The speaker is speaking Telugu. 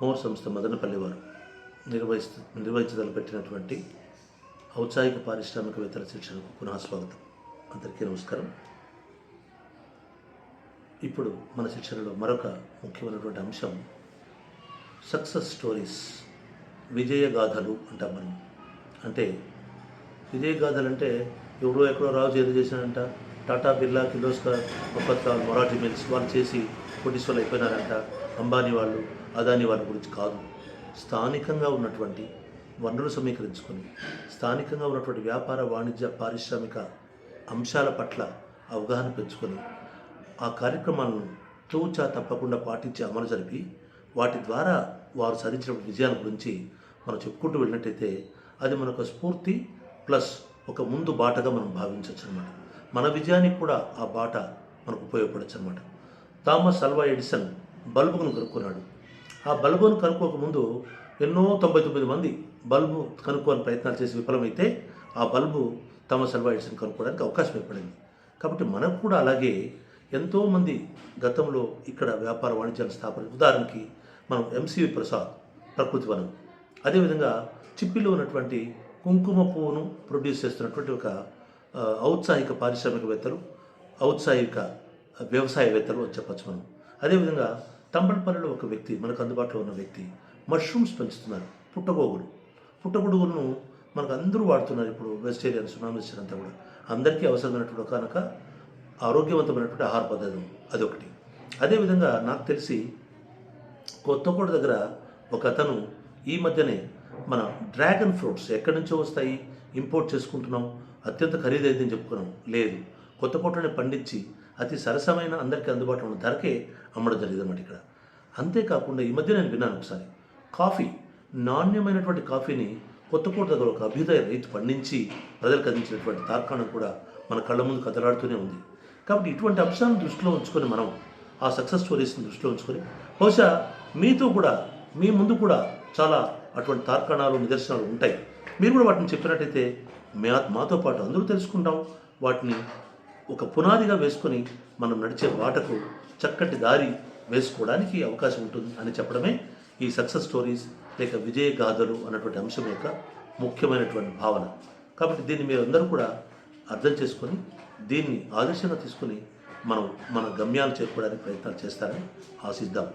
మోర్ సంస్థ మదనపల్లి వారు నిర్వహించదలపెట్టినటువంటి ఔత్సాహిక పారిశ్రామికవేత్తల శిక్షణకు పునః స్వాగతం. అందరికీ నమస్కారం. ఇప్పుడు మన శిక్షణలో మరొక ముఖ్యమైనటువంటి అంశం సక్సెస్ స్టోరీస్, విజయగాథలు అంటాం మనం. అంటే విజయగాథలు అంటే ఎవడో ఎక్కడో రాజు ఏదో చేశాడంట, టాటా బిర్లా కిర్లోస్కర్ మొఫత్లాల్ మొరాఠీ మిల్స్ వాళ్ళు చేసి కోటీశ్వర్లు అయిపోయినారంట, అంబానీ వాళ్ళు అదానీ వాళ్ళ గురించి కాదు. స్థానికంగా ఉన్నటువంటి వనరులు సమీకరించుకొని స్థానికంగా ఉన్నటువంటి వ్యాపార వాణిజ్య పారిశ్రామిక అంశాల పట్ల అవగాహన పెంచుకొని ఆ కార్యక్రమాలను తూచా తప్పకుండా పాటించి అమలు జరిపి వాటి ద్వారా వారు సాధించిన విజయాల గురించి మనం చెప్పుకుంటూ వెళ్ళినట్టయితే అది మనకు స్ఫూర్తి ప్లస్ ఒక ముందు బాటగా మనం భావించవచ్చు అనమాట. మన విజయానికి కూడా ఆ బాట మనకు ఉపయోగపడచ్చు అనమాట. థామస్ అల్వా ఎడిసన్ బల్బును కనుక్కున్నాడు. ఆ బల్బును కనుక్కోకముందు ఎన్నో 99 మంది బల్బు కనుక్కోని ప్రయత్నాలు చేసి విఫలమైతే ఆ బల్బు థామస్ అల్వా ఎడిసన్ కనుక్కోవడానికి అవకాశం ఏర్పడింది. కాబట్టి మనకు కూడా అలాగే ఎంతోమంది గతంలో ఇక్కడ వ్యాపార వాణిజ్యాల స్థాపన, ఉదాహరణకి మనం ఎంసివి ప్రసాద్ ప్రకృతి వనం, అదేవిధంగా చిప్పిలో ఉన్నటువంటి కుంకుమ పువ్వును ప్రొడ్యూస్ చేస్తున్నటువంటి ఒక ఔత్సాహిక పారిశ్రామికవేత్తలు, ఔత్సాహిక వ్యవసాయవేత్తలు అని చెప్పచ్చు మనం. అదేవిధంగా తంబలపల్లిలో ఒక వ్యక్తి, మనకు అందుబాటులో ఉన్న వ్యక్తి మష్రూమ్స్ పెంచుతున్నారు, పుట్టగొడుగులను మనకు అందరూ వాడుతున్నారు ఇప్పుడు. వెజిటేరియన్స్, నాన్ వెజిటేరియన్ అంతా కూడా అందరికీ అవసరమైనటువంటి కనుక ఆరోగ్యవంతమైనటువంటి ఆహార పదార్థం అదొకటి. అదేవిధంగా నాకు తెలిసి కొత్తకోట దగ్గర ఒక అతను ఈ మధ్యనే మన డ్రాగన్ ఫ్రూట్స్ ఎక్కడి నుంచో వస్తాయి, ఇంపోర్ట్ చేసుకుంటున్నాం, అత్యంత ఖరీదైందని చెప్పుకున్నాం. లేదు, కొత్తకోటనే పండించి అతి సరసమైన అందరికీ అందుబాటులో ఉన్న ధరకే అమ్మడం జరిగిందన్నమాట ఇక్కడ. అంతేకాకుండా ఈ మధ్య నేను విన్నాను ఒకసారి, కాఫీ, నాణ్యమైనటువంటి కాఫీని కొత్తకోట దగ్గర ఒక అభ్యుదయ రైతు పండించి ప్రజలకు అందించినటువంటి తార్కాణం కూడా మన కళ్ళ ముందు కదలాడుతూనే ఉంది. కాబట్టి ఇటువంటి అంశాలను దృష్టిలో ఉంచుకొని మనం ఆ సక్సెస్ స్టోరీస్ని దృష్టిలో ఉంచుకొని బహుశా మీతో కూడా, మీ ముందు కూడా చాలా అటువంటి తార్కాణాలు, నిదర్శనాలు ఉంటాయి. మీరు కూడా వాటిని చెప్పినట్టయితే మాతో పాటు అందరూ తెలుసుకుంటాం. వాటిని ఒక పునాదిగా వేసుకొని మనం నడిచే బాటకు చక్కటి దారి వేసుకోవడానికి అవకాశం ఉంటుంది అని చెప్పడమే ఈ సక్సెస్ స్టోరీస్ లేక విజయ గాథలు అన్నటువంటి అంశం యొక్క ముఖ్యమైనటువంటి భావన. కాబట్టి దీన్ని మీరు అందరూ కూడా అర్థం చేసుకొని దీన్ని ఆదర్శంగా తీసుకొని మనం మన గమ్యాలు చేరుకోవడానికి ప్రయత్నాలు చేస్తారని ఆశిద్దాం.